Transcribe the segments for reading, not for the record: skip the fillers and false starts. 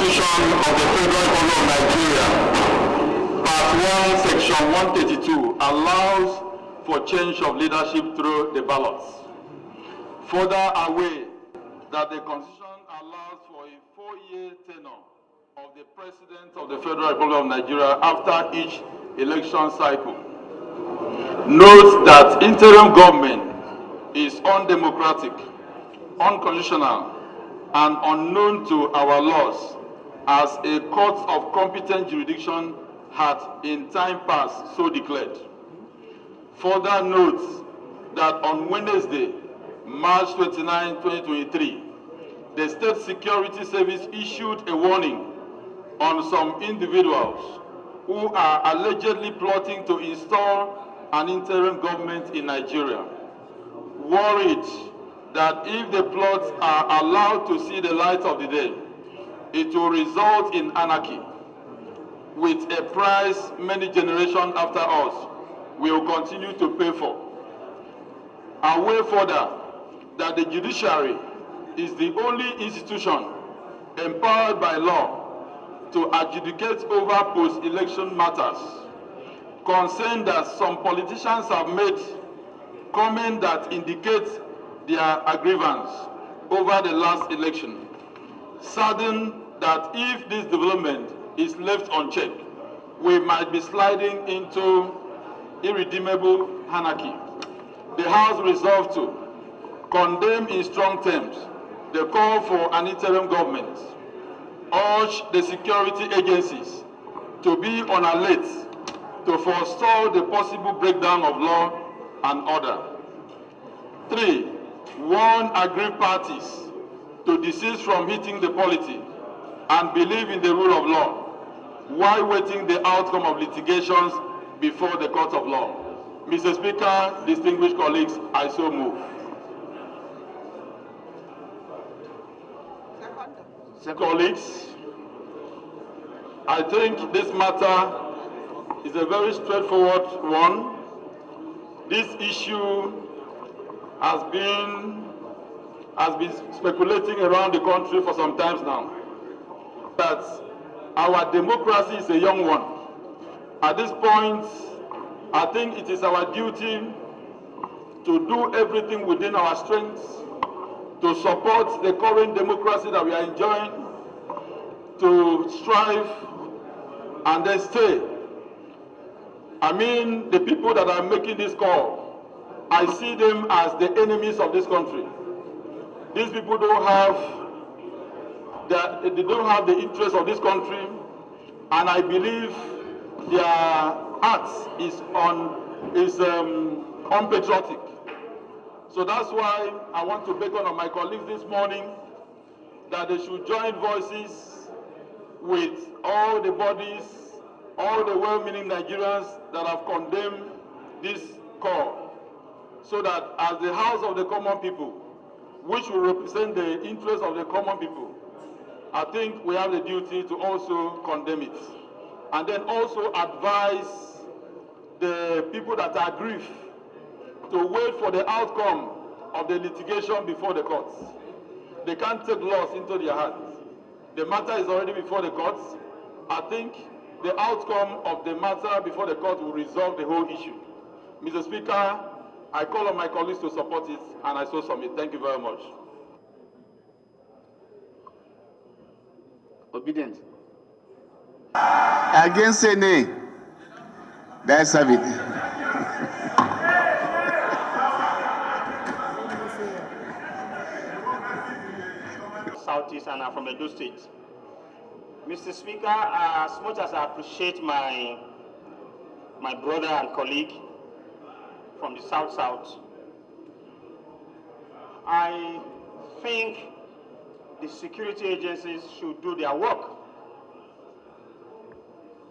Constitution of the Federal Republic of Nigeria, Part 1, Section 132, allows for change of leadership through the ballots. Further away that the Constitution allows for a 4-year tenure of the President of the Federal Republic of Nigeria after each election cycle. Note that interim government is undemocratic, unconstitutional, and unknown to our laws, as a court of competent jurisdiction had in time past so declared. Further note that on Wednesday, March 29, 2023, the State Security Service issued a warning on some individuals who are allegedly plotting to install an interim government in Nigeria, worried that if the plots are allowed to see the light of the day, it will result in anarchy, with a price many generations after us will continue to pay for. Away further, that the judiciary is the only institution empowered by law to adjudicate over post-election matters. Concerned that some politicians have made comments that indicate their grievance over the last election, saddened that if this development is left unchecked, we might be sliding into irredeemable anarchy. The House resolved to condemn in strong terms the call for an interim government, urge the security agencies to be on alert to forestall the possible breakdown of law and order. 3, warn aggrieved parties to desist from hitting the polity and believe in the rule of law while waiting the outcome of litigations before the court of law. Mr. Speaker, distinguished colleagues, I so move. Colleagues, I think this matter is a very straightforward one. This issue has been speculating around the country for some time now, that our democracy is a young one. At this point, I think it is our duty to do everything within our strength to support the current democracy that we are enjoying, to strive and then stay. I mean, the people that are making this call, I see them as the enemies of this country. These people don't have the interest of this country, and I believe their heart is unpatriotic. So that's why I want to beckon on my colleagues this morning that they should join voices with all the bodies, all the well-meaning Nigerians that have condemned this call, so that as the House of the Common People, which will represent the interests of the common people, I think we have the duty to also condemn it. And then also advise the people that are aggrieved to wait for the outcome of the litigation before the courts. They can't take laws into their hands. The matter is already before the courts. I think the outcome of the matter before the court will resolve the whole issue. Mr. Speaker, I call on my colleagues to support it, and I so submit. Thank you very much. Obedient. Against say nay. That's a bit. Southeast, and I'm from Edo State. Mr. Speaker, as much as I appreciate my brother and colleague from the South, I think the security agencies should do their work.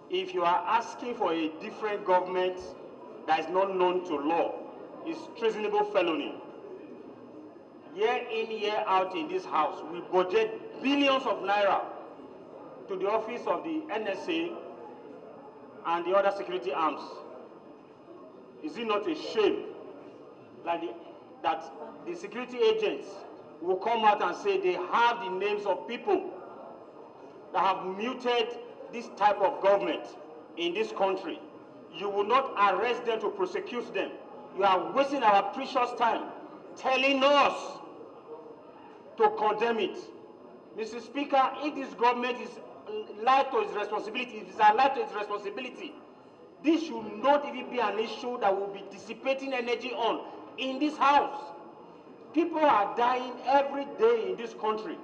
If you are asking for a different government that is not known to law, it's treasonable felony. Year in, year out in this house, we budget billions of naira to the office of the NSA and the other security arms. Is it not a shame that the security agents will come out and say they have the names of people that have muted this type of government in this country. You will not arrest them to prosecute them. You are wasting our precious time telling us to condemn it. Mr. Speaker, if this government is lied to its responsibility, if it's alive to its responsibility, this should not even be an issue that will be dissipating energy on in this house. People are dying every day in this country.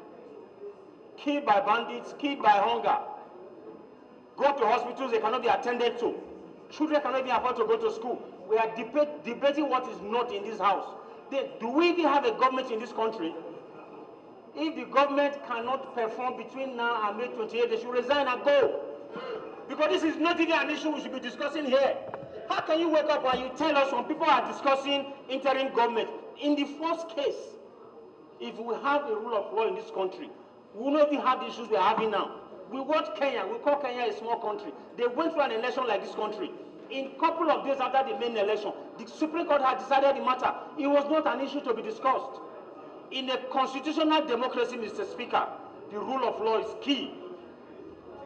Killed by bandits, killed by hunger. Go to hospitals, they cannot be attended to. Children cannot even afford to go to school. We are debating what is not in this house. Do we even have a government in this country? If the government cannot perform between now and May 28, they should resign and go. Because this is not even an issue we should be discussing here. How can you wake up and you tell us when people are discussing interim government? In the first case, if we have a rule of law in this country, we will not even have the issues we are having now. We watch Kenya, we call Kenya a small country. They went through an election like this country. In a couple of days after the main election, the Supreme Court had decided the matter. It was not an issue to be discussed. In a constitutional democracy, Mr. Speaker, the rule of law is key.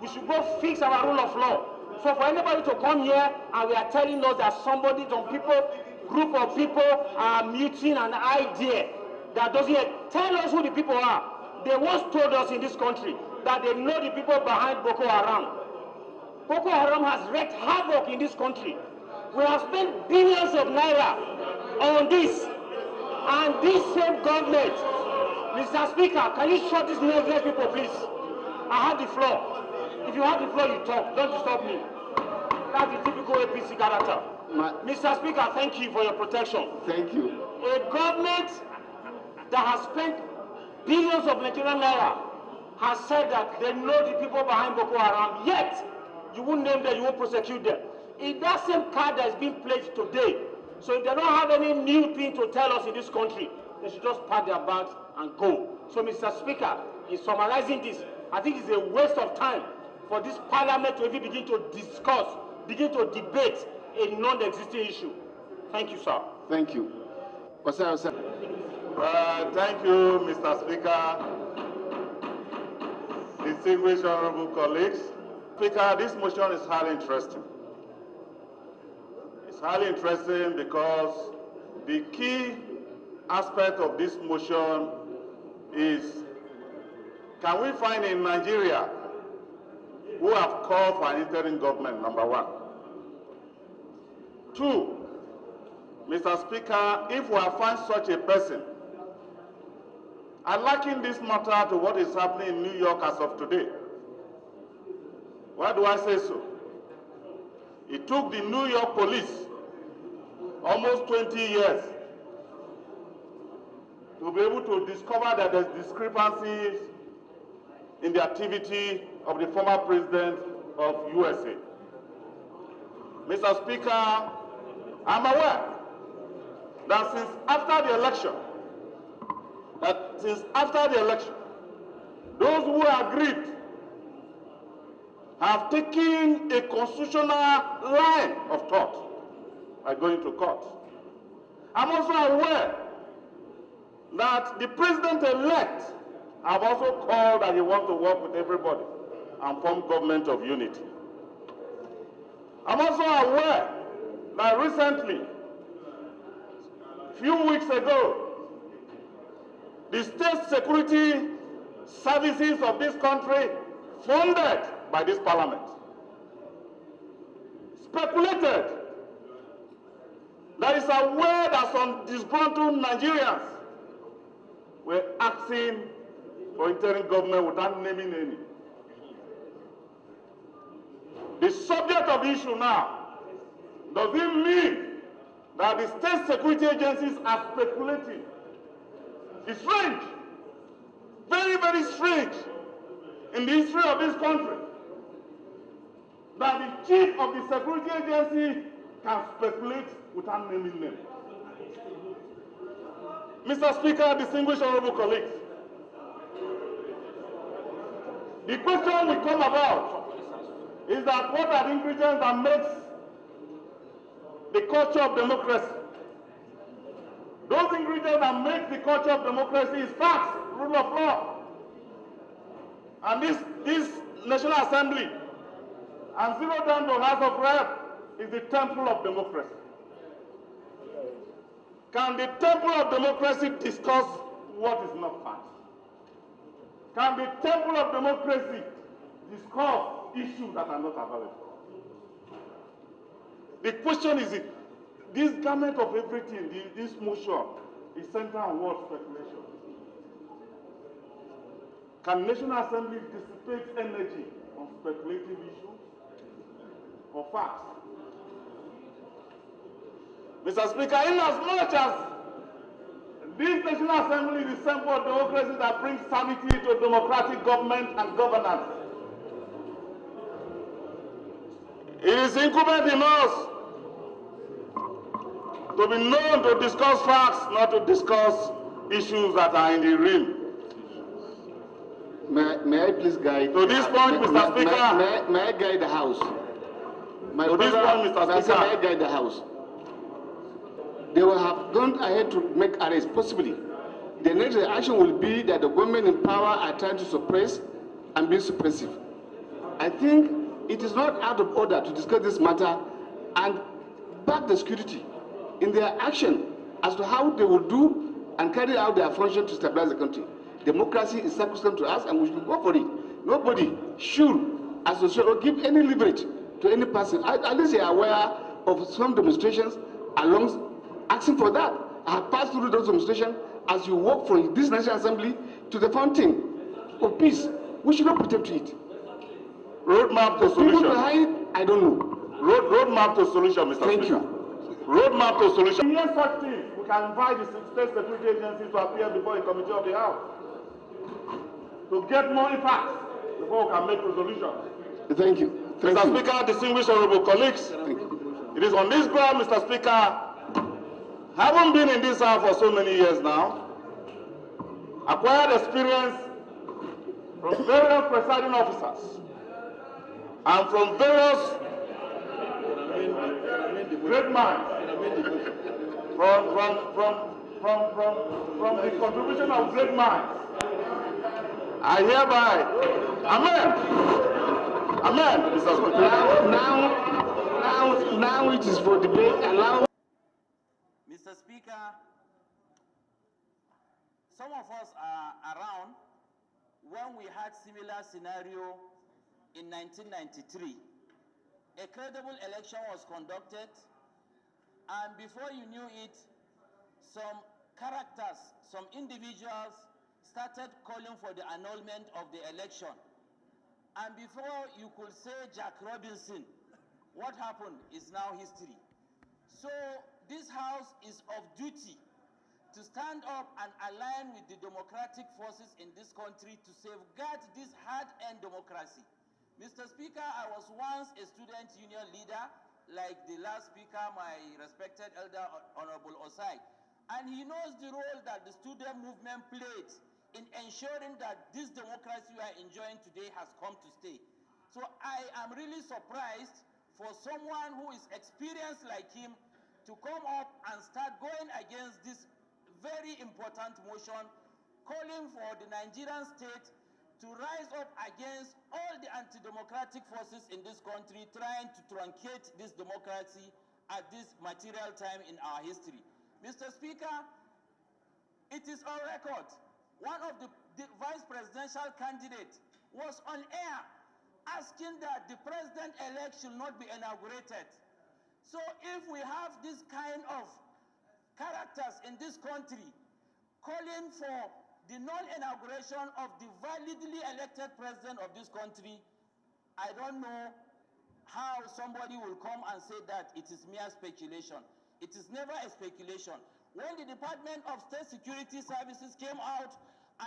We should go fix our rule of law. So for anybody to come here and we are telling us that somebody, some people, group of people are muting an idea that doesn't yet tell us who the people are. They once told us in this country that they know the people behind Boko Haram. Boko Haram has wreaked havoc in this country. We have spent billions of naira on this. And this same government, Mr. Speaker, can you shut these nonsense people, please? I have the floor. If you have the floor, you talk. Don't disturb me. That's the typical APC character. Mr. Speaker, thank you for your protection. Thank you. A government that has spent billions of Nigerian naira has said that they know the people behind Boko Haram, yet you won't name them, you won't prosecute them. It's that same card that is being played today. So if they don't have any new thing to tell us in this country, they should just pack their bags and go. So, Mr. Speaker, in summarizing this, I think it's a waste of time for this parliament to even begin to discuss, begin to debate a non-existing issue. Thank you, sir. Thank you. Thank you, Mr. Speaker. Distinguished honorable colleagues. Speaker, this motion is highly interesting. It's highly interesting because the key aspect of this motion is, can we find in Nigeria who have called for an interim government, number one. Two, Mr. Speaker, if we have found such a person, I liken this matter to what is happening in New York as of today. Why do I say so? It took the New York police almost 20 years to be able to discover that there's discrepancies in the activity of the former president of USA. Mr. Speaker, I'm aware that since after the election, those who agreed have taken a constitutional line of thought by going to court. I'm also aware that the president-elect have also called that he wants to work with everybody and form government of unity. I'm also aware that recently, few weeks ago, the state security services of this country, funded by this parliament, speculated that it's aware that some disgruntled Nigerians were asking for interim government without naming any. The subject of the issue now, does it mean that the state security agencies are speculating? It's strange, very, very strange in the history of this country that the chief of the security agency can speculate without naming them. Mr. Speaker, distinguished honorable colleagues, the question will come about is that what are the ingredients that makes the culture of democracy? Those ingredients that make the culture of democracy is facts, rule of law. And this National Assembly and zero down to House of Rep is the temple of democracy. Can the temple of democracy discuss what is not fact? Can the temple of democracy discuss issues that are not available? The question is, this garment of everything, this motion, is centered on what? Speculation. Can National Assembly dissipate energy on speculative issues or facts? Mr. Speaker, in as much as this National Assembly is the symbol of democracy that brings sanity to democratic government and governance, it is incumbent in us to be known to discuss facts, not to discuss issues that are in the realm. May I please guide? To this point, Mr. Speaker. May I guide the House? To this point, Mr. Speaker. May I guide the House? They will have gone ahead to make arrests, possibly. The next reaction will be that the government in power are trying to suppress and be suppressive. I think it is not out of order to discuss this matter and back the security in their action as to how they will do and carry out their function to stabilize the country. Democracy is sacrosanct to us and we should go for it. Nobody should associate or give any leverage to any person. At least they are aware of some demonstrations along asking for that. I have passed through those demonstrations as you walk from this National Assembly to the fountain of peace. We should not pretend to it. Roadmap to solution. People behind, I don't know. Roadmap to solution, Mr. Thank Speaker. you. Roadmap to solution. Hear such things, we can invite the state security agencies to appear before a committee of the House to get more facts before we can make resolutions. Thank you. Mr. Speaker, distinguished honorable colleagues, it is on this ground, Mr. Speaker, having been in this House for so many years now, acquired experience from various presiding officers and from various great minds, from the contribution of great minds, I hereby, amen, Mr. Speaker. Now it is for debate. Allow. Mr. Speaker, some of us are around when we had similar scenario in 1993. A credible election was conducted, and before you knew it, some characters, some individuals started calling for the annulment of the election. And before you could say Jack Robinson, what happened is now history. So this House is of duty to stand up and align with the democratic forces in this country to safeguard this hard-earned democracy. Mr. Speaker, I was once a student union leader, like the last speaker, my respected elder, Honorable Osai. And he knows the role that the student movement played in ensuring that this democracy we are enjoying today has come to stay. So I am really surprised for someone who is experienced like him to come up and start going against this very important motion, calling for the Nigerian state to rise up against all the anti-democratic forces in this country trying to truncate this democracy at this material time in our history. Mr. Speaker, it is on record. One of the vice presidential candidates was on air asking that the president-elect should not be inaugurated. So if we have this kind of characters in this country calling for the non-inauguration of the validly elected president of this country, I don't know how somebody will come and say that it is mere speculation. It is never a speculation. When the Department of State Security Services came out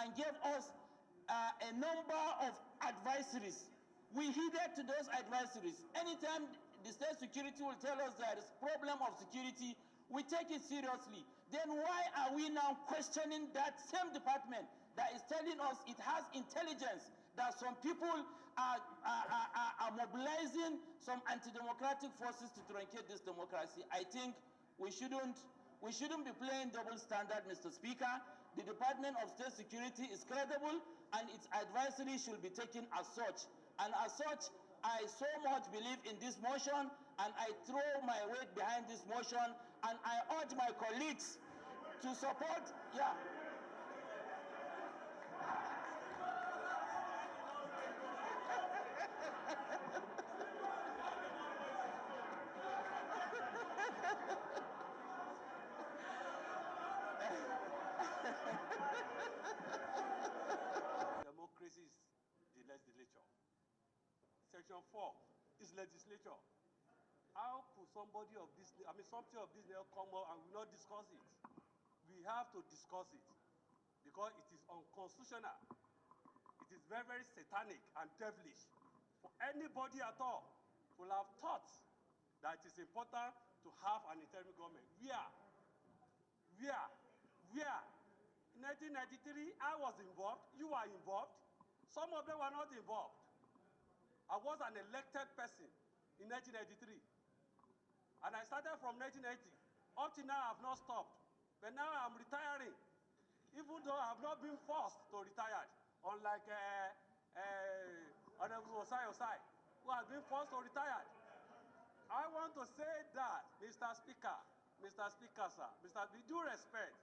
and gave us a number of advisories, we heeded to those advisories. Anytime the state security will tell us there is problem of security, we take it seriously. Then why are we now questioning that same department that is telling us it has intelligence that some people are mobilizing some anti-democratic forces to truncate this democracy? I think we shouldn't be playing double standard, Mr. Speaker. The Department of State Security is credible and its advisory should be taken as such. And as such, I so much believe in this motion, and I throw my weight behind this motion, and I urge my colleagues to support. Yeah. Democracy is the legislature. Section 4 is legislature. How could somebody of this, something of this nature come up and we not discuss it? We have to discuss it because it is unconstitutional. It is very, very satanic and devilish for anybody at all who will have thought that it is important to have an interim government. In 1993, I was involved, you were involved, some of them were not involved. I was an elected person in 1993. And I started from 1980. Up to now, I have not stopped. But now I'm retiring, even though I have not been forced to retire, unlike Honorable Osai, who has been forced to retire. I want to say that, Mr. Speaker, sir, with due respect,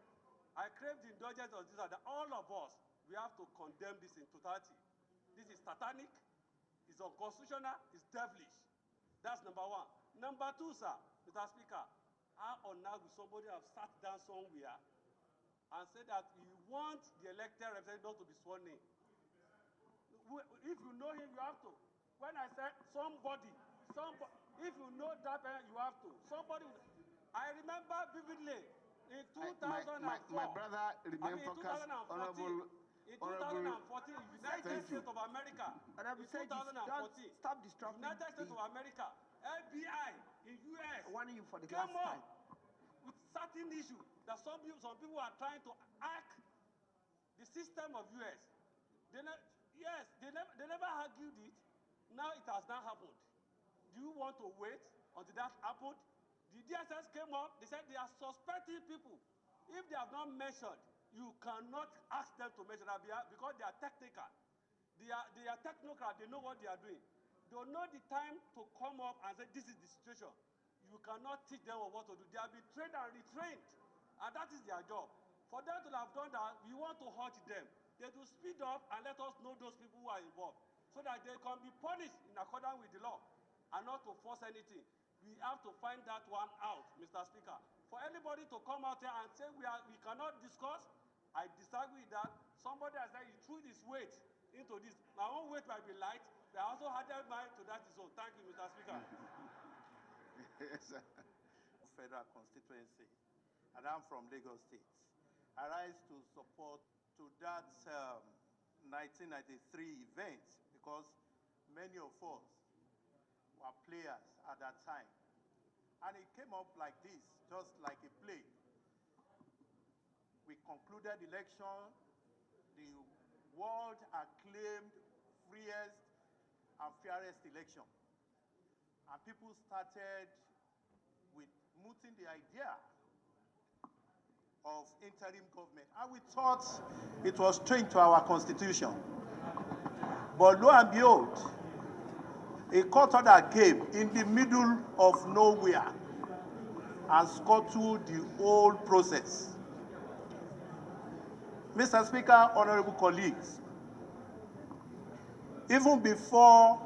I crave the indulgence of this, that all of us, we have to condemn this in totality. This is satanic, it's unconstitutional, it's devilish. That's number one. Number two, sir, Mr. Speaker, how on earth will somebody have sat down somewhere and said that you want the elected representative to be sworn in? If you know him, you have to. When I said somebody, if you know that, you have to. I remember vividly in 2004. My brother, remain focused, Honorable. In 2014, United States of America. In 2014, stop distracting. United States of America, FBI in US Warning you for the came last up time. with certain issues that some people are trying to hack the system of US. They never argued it. Now it has not happened. Do you want to wait until that happened? The DSS came up, they said they are suspecting people. If they have not mentioned, you cannot ask them to mention that because they are technical. They are technocrats, they know what they are doing. They will know the time to come up and say, this is the situation. You cannot teach them what to do. They have been trained and retrained, and that is their job. For them to have done that, we want to hurt them. They will speed up and let us know those people who are involved, so that they can be punished in accordance with the law and not to force anything. We have to find that one out, Mr. Speaker. For anybody to come out here and say we cannot discuss, I disagree with that. Somebody has said he threw his weight into this. My own weight might be light, but I also added mine to that zone. Thank you, Mr. Speaker. Yes, sir. Federal constituency, and I'm from Lagos State. I rise to support to that 1993 event because many of us were players at that time. And it came up like this, just like a play. We concluded the election, the world acclaimed freest and fairest election. And people started with mooting the idea of interim government. And we thought it was strange to our constitution. But lo and behold, a court order came in the middle of nowhere and scuttled the whole process. Mr. Speaker, honorable colleagues, even before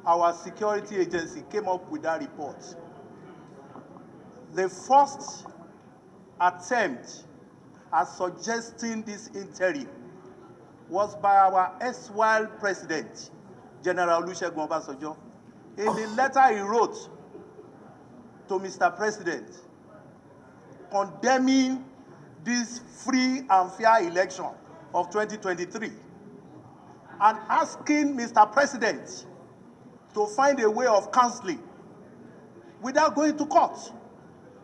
our security agency came up with that report, the first attempt at suggesting this interim was by our erstwhile president, General Olusegun Obasanjo, in the letter he wrote to Mr. President, condemning this free and fair election of 2023, and asking Mr. President to find a way of counseling without going to court.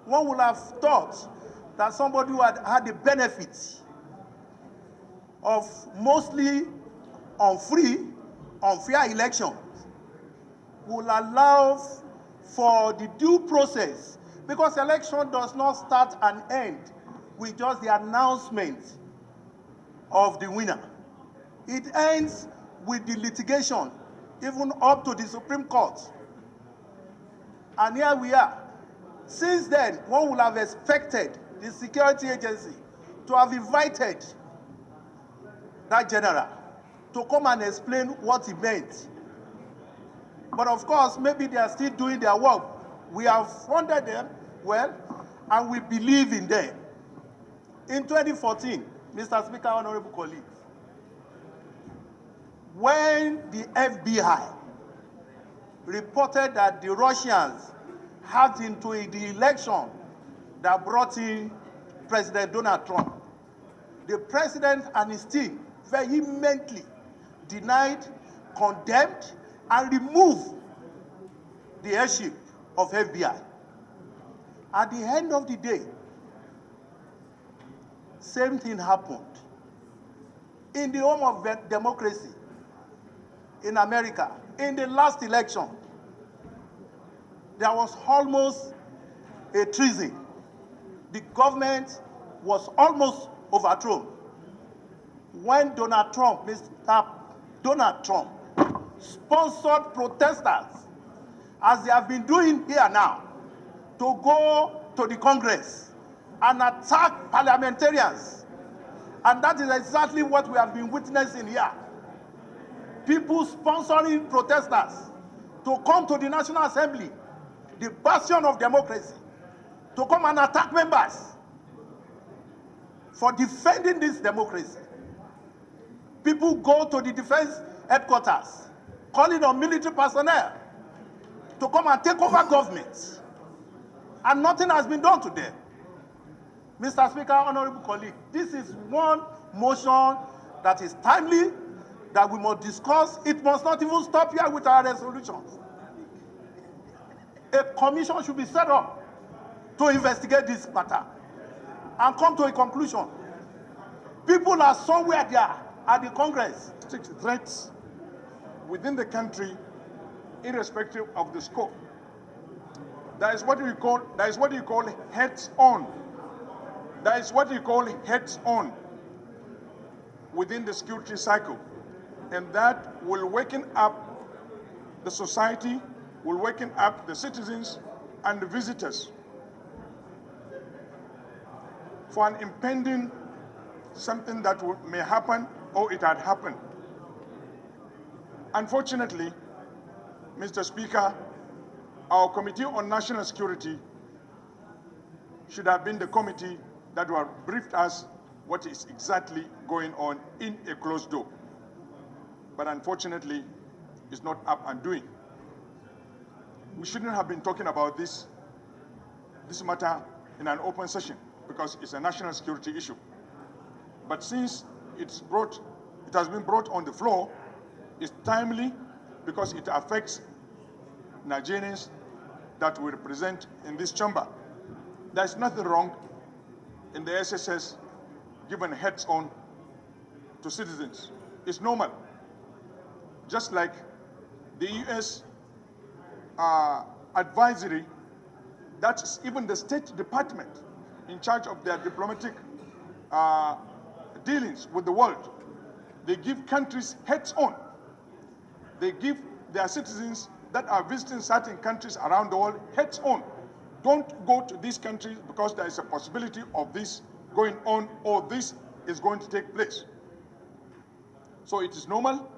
One would have thought that somebody who had had the benefit of mostly unfree, unfair elections will allow for the due process, because election does not start and end with just the announcement of the winner. It ends with the litigation even up to the Supreme Court. And here we are. Since then, one would have expected the security agency to have invited that general to come and explain what he meant. But of course, maybe they are still doing their work. We have funded them well, and we believe in them. In 2014, Mr. Speaker, honorable colleagues, when the FBI reported that the Russians hacked into the election that brought in President Donald Trump, the president and his team vehemently denied, condemned, and removed the headship of FBI. At the end of the day, same thing happened. In the home of democracy, in America, in the last election, there was almost a treason. The government was almost overthrown when Donald Trump, Mr. Donald Trump, sponsored protesters, as they have been doing here now, to go to the Congress and attack parliamentarians. And that is exactly what we have been witnessing here. People sponsoring protesters to come to the National Assembly, the bastion of democracy, to come and attack members for defending this democracy. People go to the defense headquarters, calling on military personnel to come and take over government, and nothing has been done to them. Mr. Speaker, honorable colleague, this is one motion that is timely, that we must discuss. It must not even stop here with our resolutions. A commission should be set up to investigate this matter and come to a conclusion. People are somewhere there at the Congress. Threats within the country, irrespective of the scope. That is what you call heads on. That is what you call heads on within the security cycle. And that will waken up the society, will waken up the citizens and the visitors for an impending something that may happen or it had happened. Unfortunately, Mr. Speaker, our Committee on National Security should have been the committee that would have briefed us what is exactly going on in a closed door. But unfortunately, it's not up and doing. We shouldn't have been talking about this matter in an open session because it's a national security issue. But since it has been brought on the floor, it's timely because it affects Nigerians that we represent in this chamber. There's nothing wrong in the SSS giving heads on to citizens. It's normal. Just like the US advisory, that's even the State Department in charge of their diplomatic dealings with the world. They give countries heads on. They give their citizens that are visiting certain countries around the world heads on. Don't go to these countries because there is a possibility of this going on or this is going to take place. So it is normal.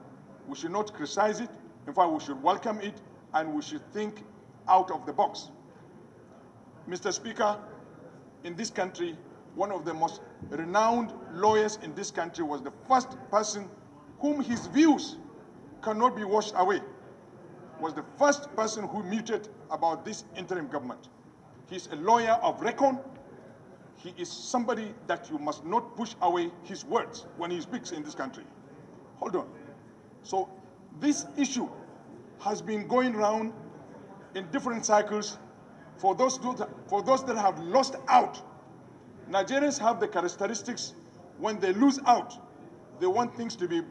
We should not criticize it. In fact, we should welcome it and we should think out of the box. Mr. Speaker, in this country, one of the most renowned lawyers in this country was the first person whom his views cannot be washed away, was the first person who muted about this interim government. He's a lawyer of record. He is somebody that you must not push away his words when he speaks in this country. Hold on. So this issue has been going around in different cycles for those that have lost out. Nigerians have the characteristics when they lose out, they want things to be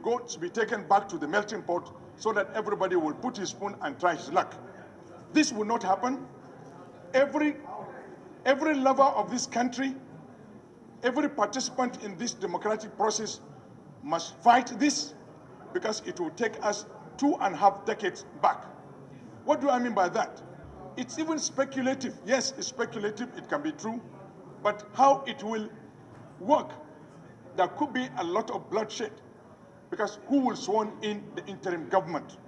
taken back to the melting pot so that everybody will put his spoon and try his luck. This will not happen. Every lover of this country, every participant in this democratic process must fight this because it will take us 2.5 decades back. What do I mean by that? It's even speculative. Yes, it's speculative, it can be true, but how it will work, there could be a lot of bloodshed, because who will sworn in the interim government?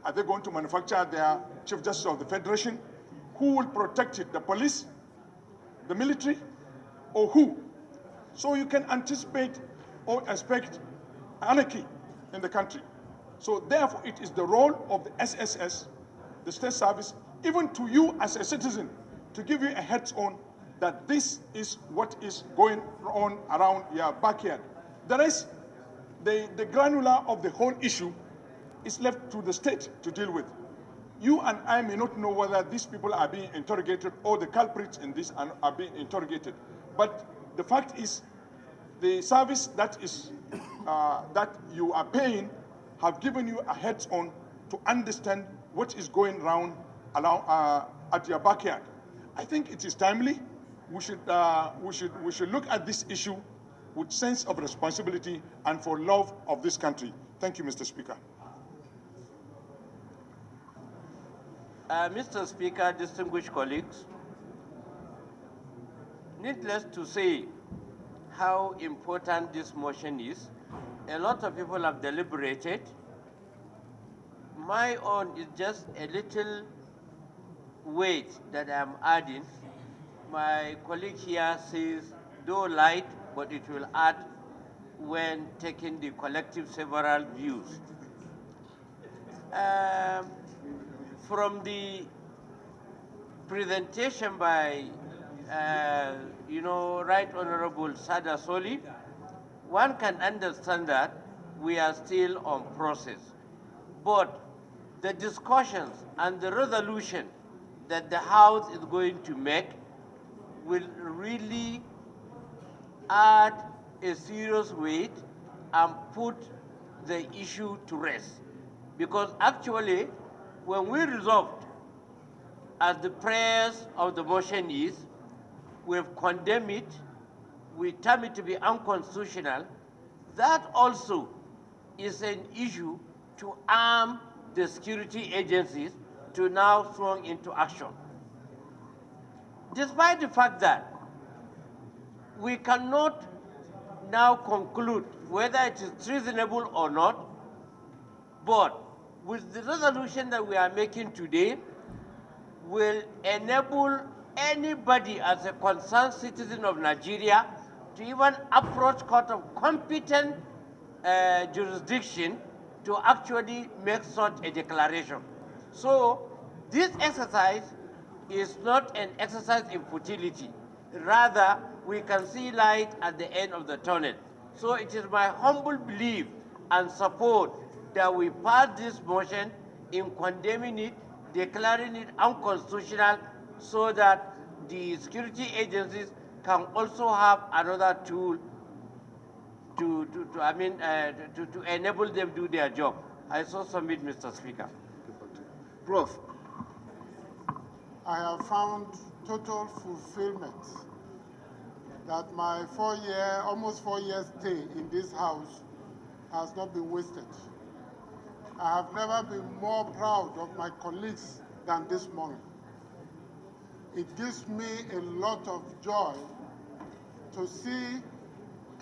Are they going to manufacture their Chief Justice of the Federation? Who will protect it? The police? The military? Or who? So you can anticipate or expect anarchy in the country. So therefore, it is the role of the SSS, the state service, even to you as a citizen, to give you a heads-on that this is what is going on around your backyard. The rest, the granular of the whole issue is left to the state to deal with. You and I may not know whether these people are being interrogated or the culprits in this are being interrogated. But the fact is, the service that is that you are paying have given you a heads-on to understand what is going around at your backyard. I think it is timely. We should look at this issue with sense of responsibility and for love of this country. Thank you, Mr. Speaker. Mr. Speaker, distinguished colleagues, needless to say how important this motion is. A lot of people have deliberated. My own is just a little weight that I'm adding. My colleague here says, though light, but it will add when taking the collective several views. From the presentation by, Right Honorable Sada Soli, one can understand that we are still on process. But the discussions and the resolution that the House is going to make will really add a serious weight and put the issue to rest. Because actually, when we resolved, as the prayers of the motion is, we've condemned it, we term it to be unconstitutional, that also is an issue to arm the security agencies to now swing into action. Despite the fact that we cannot now conclude whether it is treasonable or not, but with the resolution that we are making today will enable anybody as a concerned citizen of Nigeria to even approach court of competent jurisdiction to actually make such a declaration. So this exercise is not an exercise in futility. Rather, we can see light at the end of the tunnel. So it is my humble belief and support that we pass this motion in condemning it, declaring it unconstitutional, so that the security agencies can also have another tool to enable them do their job. I so submit, Mr. Speaker. Prof. I have found total fulfillment that my almost 4 years stay in this house has not been wasted. I have never been more proud of my colleagues than this morning. It gives me a lot of joy to see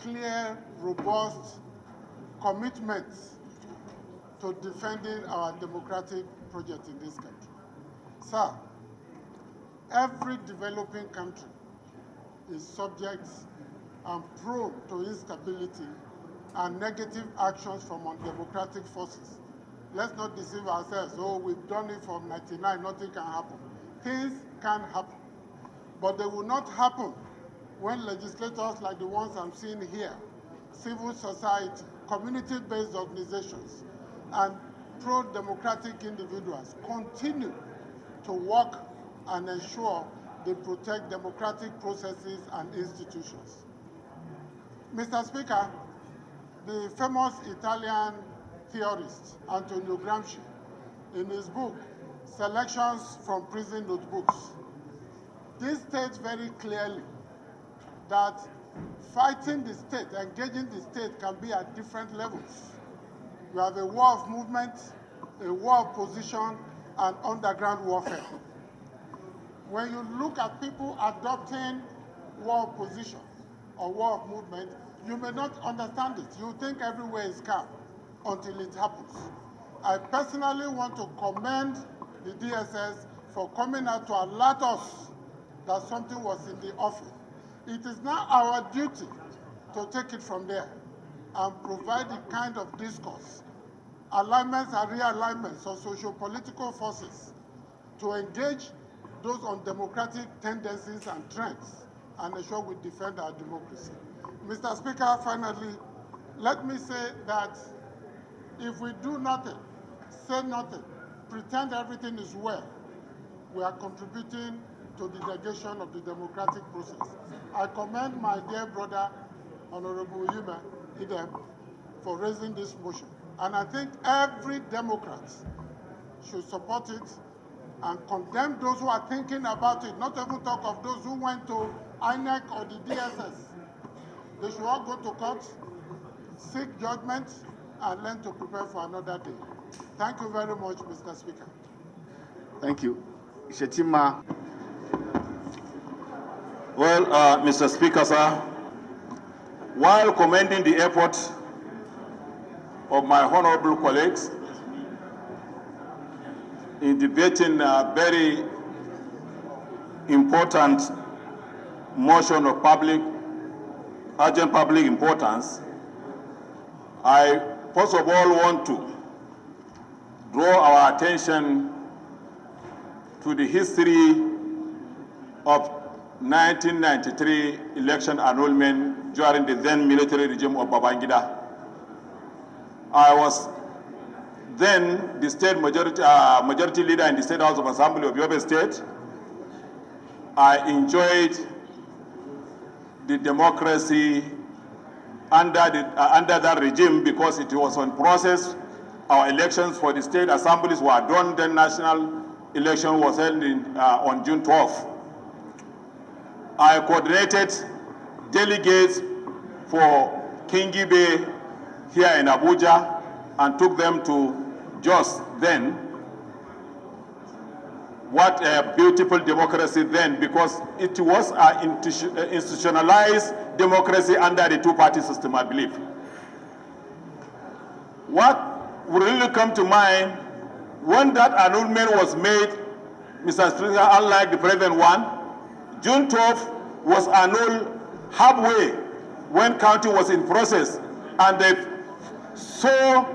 clear, robust commitments to defending our democratic project in this country. Sir, every developing country is subject and prone to instability and negative actions from undemocratic forces. Let's not deceive ourselves. Oh, we've done it from 99, nothing can happen. Things can happen, but they will not happen when legislators like the ones I'm seeing here, civil society, community-based organizations, and pro-democratic individuals continue to work and ensure they protect democratic processes and institutions. Mr. Speaker, the famous Italian theorist Antonio Gramsci, in his book, Selections from Prison Notebooks, this states very clearly that fighting the state, engaging the state, can be at different levels. You have a war of movement, a war of position and underground warfare. When you look at people adopting war of position or war of movement, you may not understand it. You think everywhere is calm until it happens. I personally want to commend the DSS for coming out to alert us that something was in the offing. It is now our duty to take it from there and provide the kind of discourse, alignments and realignments of socio-political forces to engage those undemocratic tendencies and trends and ensure we defend our democracy. Mr. Speaker, finally, let me say that if we do nothing, say nothing, pretend everything is well, we are contributing to the negation of the democratic process. I commend my dear brother, Honorable Interim, for raising this motion. And I think every Democrat should support it and condemn those who are thinking about it, not even talk of those who went to INEC or the DSS. They should all go to court, seek judgment, and learn to prepare for another day. Thank you very much, Mr. Speaker. Thank you. Shetima. Well, Mr. Speaker, sir, while commending the effort of my honorable colleagues in debating a very important motion of urgent public importance, I first of all want to draw our attention to the history of 1993 election annulment during the then military regime of Babangida. I was then the state majority leader in the State House of Assembly of Yobe State. I enjoyed the democracy under that regime because it was on process. Our elections for the state assemblies were done. Then national election was held on June 12th. I coordinated delegates for Kingibe here in Abuja and took them to Jos then. What a beautiful democracy then, because it was an institutionalized democracy under the two-party system, I believe. What would really come to mind when that annulment was made, Mr. Speaker, unlike the present one, June 12th was annulled halfway when counting was in process, and they saw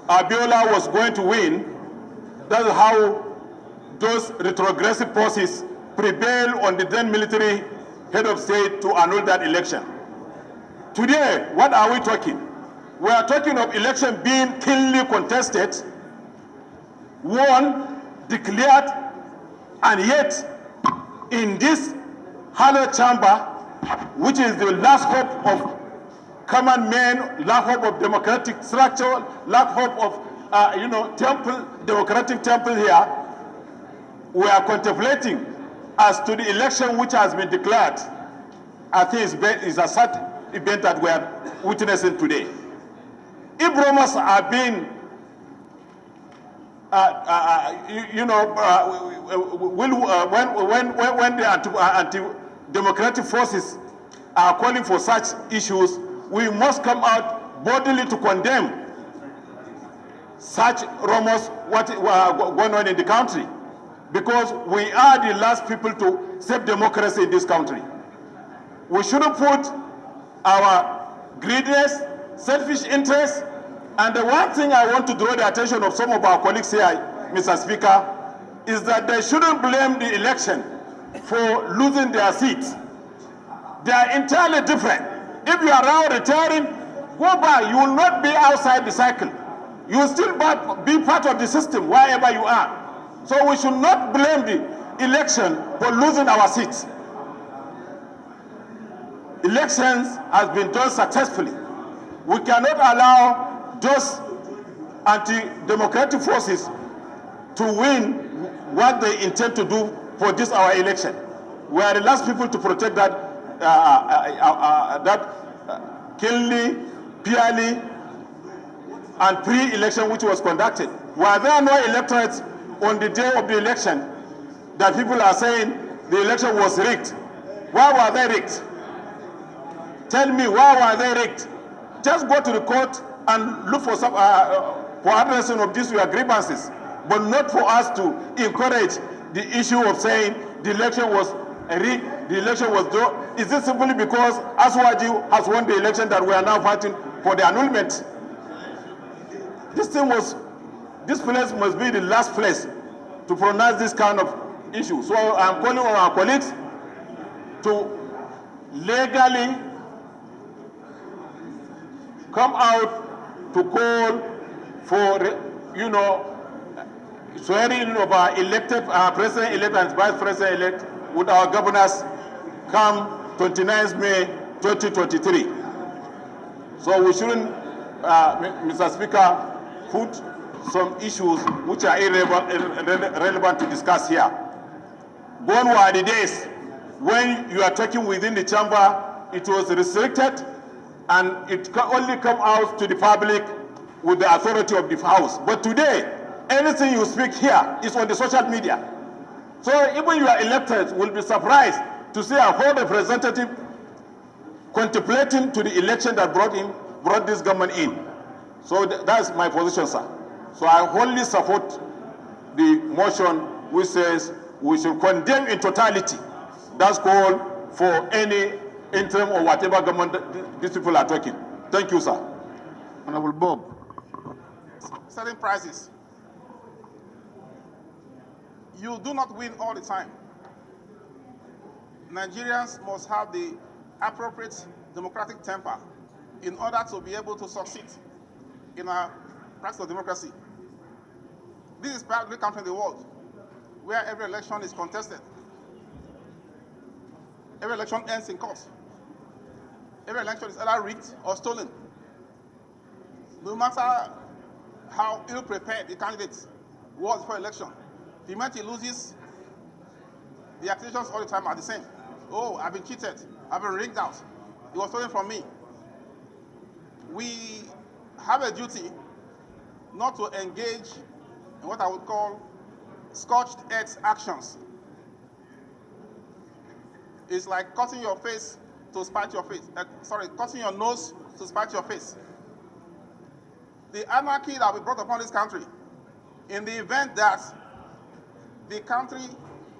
Abiola was going to win. That's how those retrogressive forces prevailed on the then military head of state to annul that election. Today, what are we talking? We are talking of election being keenly contested, won, declared, and yet in this hollow chamber, which is the last hope of common men, lack hope of democratic structure, lack hope of democratic temple here, we are contemplating as to the election which has been declared. I think it's a sad event that we are witnessing today. If rumors are being, when the anti-democratic forces are calling for such issues, we must come out boldly to condemn such rumors, what going on in the country, because we are the last people to save democracy in this country. We shouldn't put our greediness, selfish interests, and the one thing I want to draw the attention of some of our colleagues here, Mr. Speaker, is that they shouldn't blame the election for losing their seats. They are entirely different. If you are now retiring, go back. You will not be outside the cycle. You will still be part of the system wherever you are. So we should not blame the election for losing our seats. Elections has been done successfully. We cannot allow those anti-democratic forces to win what they intend to do for this our election. We are the last people to protect that keenly, purely, and pre-election which was conducted? Were there no electorates on the day of the election that people are saying the election was rigged? Why were they rigged? Tell me, why were they rigged? Just go to the court and look for some for addressing of these your grievances, but not for us to encourage the issue of saying the election was rigged, the election was done. Is it simply because Aswaji has won the election that we are now fighting for the annulment? This place must be the last place to pronounce this kind of issue. So I'm calling on our colleagues to legally come out to call for, swearing of our elected president-elect and vice president-elect with our governors come 29th May 2023. So we shouldn't, Mr. Speaker, put some issues which are irrelevant to discuss here. Gone were the days when you are talking within the chamber, it was restricted and it can only come out to the public with the authority of the House. But today, anything you speak here is on the social media. So even your electors will be surprised to see a whole representative contemplating to the election that brought this government in. So that's my position, sir. So I wholly support the motion which says we should condemn in totality. That's called for any interim or whatever government these people are talking. Thank you, sir. Honorable Bob. Selling prices. You do not win all the time. Nigerians must have the appropriate democratic temper in order to be able to succeed in our practice of democracy. This is probably the country in the world where every election is contested. Every election ends in court. Every election is either rigged or stolen. No matter how ill-prepared the candidate was for election, the moment he loses, the accusations all the time are the same. Oh, I've been cheated. I've been rigged out. It was stolen from me. We have a duty not to engage in what I would call scorched earth actions. It's like cutting your face to spite your face. Cutting your nose to spite your face. The anarchy that we brought upon this country, in the event that the country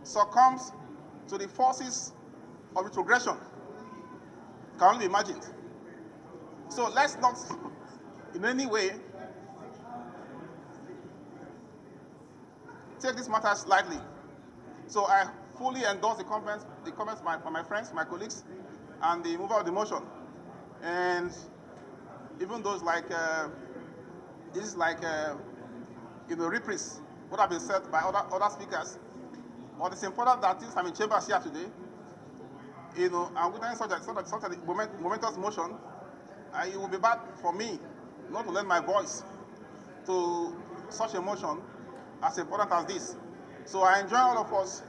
succumbs to the forces of retrogression, can only be imagined. So let's not in any way take this matter lightly. So I fully endorse the comments by my friends, my colleagues, and the mover of the motion. And even those like, this is like, reprise what have been said by other speakers. But it's important that since I'm in chambers here today, and within such a momentous motion, it will be bad for me not to lend my voice to such a motion as important as this. So I enjoin all of us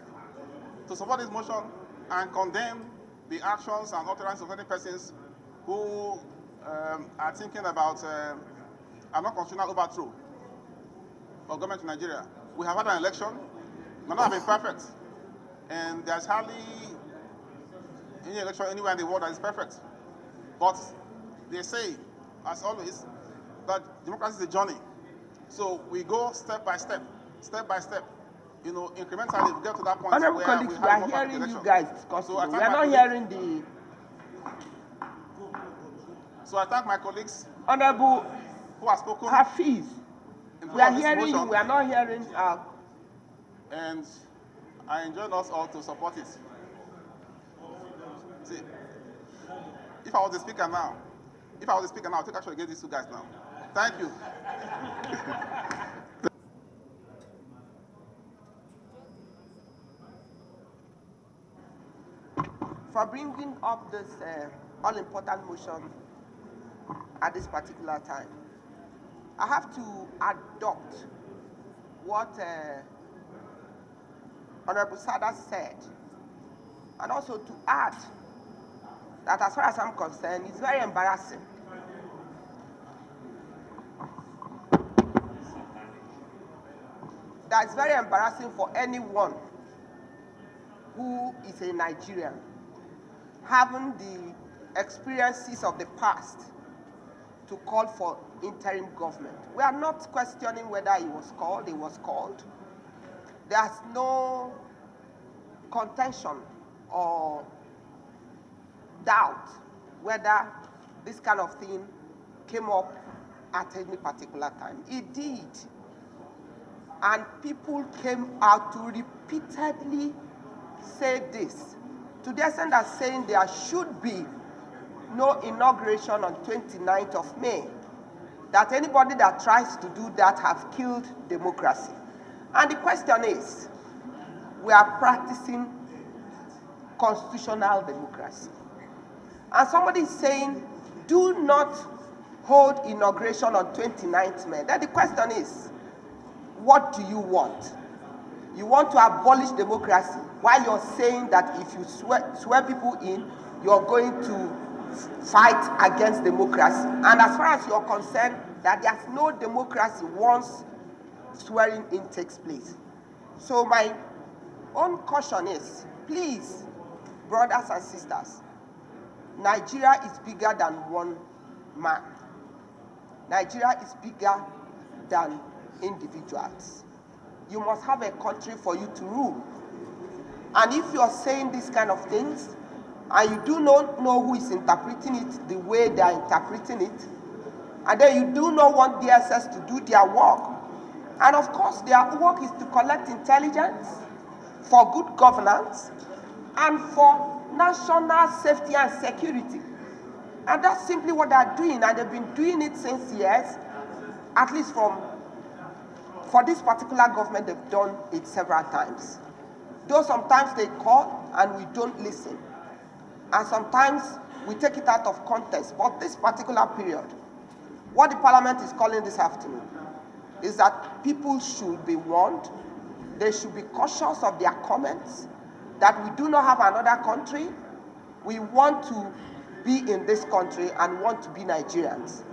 to support this motion and condemn the actions and utterances of any persons who are thinking about an unconstitutional overthrow of government in Nigeria. We have had an election, may not have been perfect, and there's hardly any election anywhere in the world that is perfect. But they say, as always, that democracy is a journey. So we go step by step, incrementally we get to that point. Honorable colleagues, we are hearing you guys discussing. So we are not hearing the... So I thank my colleagues Honorable who have spoken. Hafiz, we are hearing you, we are not hearing... And I enjoin us all to support it. See, if I was the speaker now, I'll take action against these two guys now. Thank you. For bringing up this all-important motion at this particular time. I have to adopt what Honorable Sada said, and also to add that as far as I'm concerned, it's very embarrassing that's very embarrassing for anyone who is a Nigerian, having the experiences of the past to call for interim government. We are not questioning whether it was called. There's no contention or doubt whether this kind of thing came up at any particular time. It did. And people came out to repeatedly say this, to the extent that saying there should be no inauguration on 29th of May, that anybody that tries to do that have killed democracy. And the question is, we are practicing constitutional democracy. And somebody is saying, do not hold inauguration on 29th May. Then the question is, what do you want? You want to abolish democracy while you're saying that if you swear people in, you're going to fight against democracy. And as far as you're concerned, that there's no democracy once swearing in takes place. So my own caution is, please, brothers and sisters, Nigeria is bigger than one man. Nigeria is bigger than individuals. You must have a country for you to rule. And if you're saying these kind of things, and you do not know who is interpreting it the way they are interpreting it, and then you do not want DSS to do their work, and of course their work is to collect intelligence for good governance and for national safety and security. And that's simply what they're doing, and they've been doing it since years, at least for this particular government, they've done it several times. Though sometimes they call and we don't listen. And sometimes we take it out of context. But this particular period, what the parliament is calling this afternoon is that people should be warned, they should be cautious of their comments, that we do not have another country. We want to be in this country and want to be Nigerians.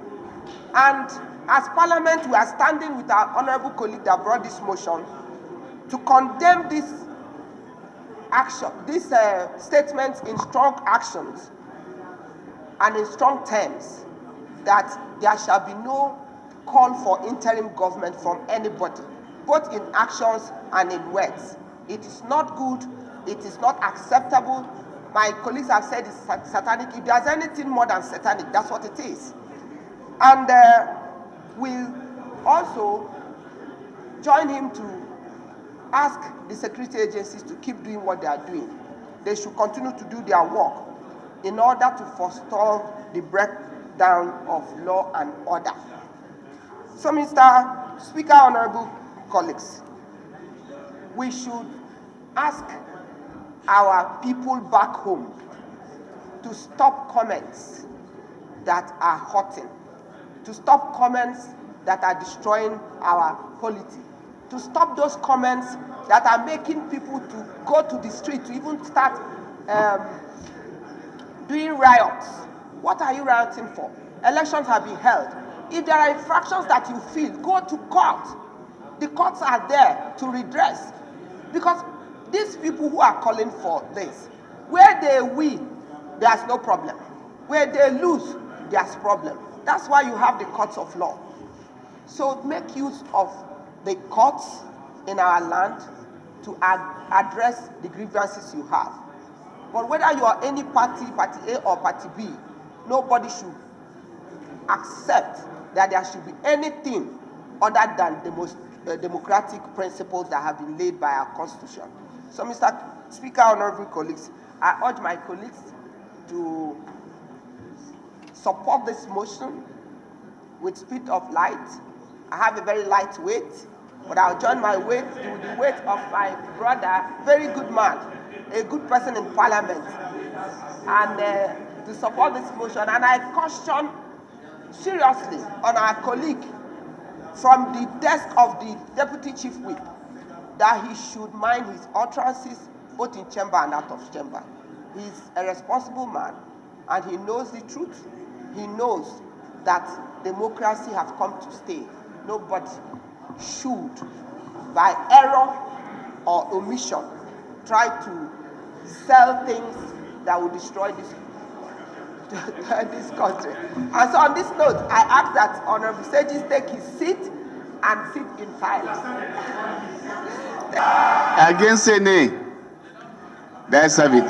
And as Parliament, we are standing with our honorable colleague that brought this motion to condemn this action, this statement in strong actions and in strong terms, that there shall be no call for interim government from anybody, both in actions and in words. It is not good, it is not acceptable. My colleagues have said it's satanic. If there's anything more than satanic, that's what it is. And we'll also join him to ask the security agencies to keep doing what they are doing. They should continue to do their work in order to forestall the breakdown of law and order. So, Mr. Speaker, honorable colleagues, we should ask our people back home to stop comments that are hurting, to stop comments that are destroying our polity, to stop those comments that are making people to go to the street, to even start doing riots. What are you rioting for? Elections have been held. If there are infractions that you feel, go to court. The courts are there to redress. Because these people who are calling for this, where they win, there's no problem. Where they lose, there's problem. That's why you have the courts of law. So make use of the courts in our land to address the grievances you have. But whether you are any party, party A or party B, nobody should accept that there should be anything other than the most democratic principles that have been laid by our Constitution. So, Mr. Speaker, honorable colleagues, I urge my colleagues to support this motion with spirit of light. I have a very light weight, but I'll join my weight with the weight of my brother, very good man, a good person in Parliament, and to support this motion. And I caution seriously on our colleague from the desk of the Deputy Chief Whip that he should mind his utterances both in chamber and out of chamber. He's a responsible man and he knows the truth. He knows that democracy has come to stay. Nobody should by error or omission, try to sell things that will destroy this country. And so on this note, I ask that Honorable Segis take his seat and sit in silence. Against say nay. That's a bit.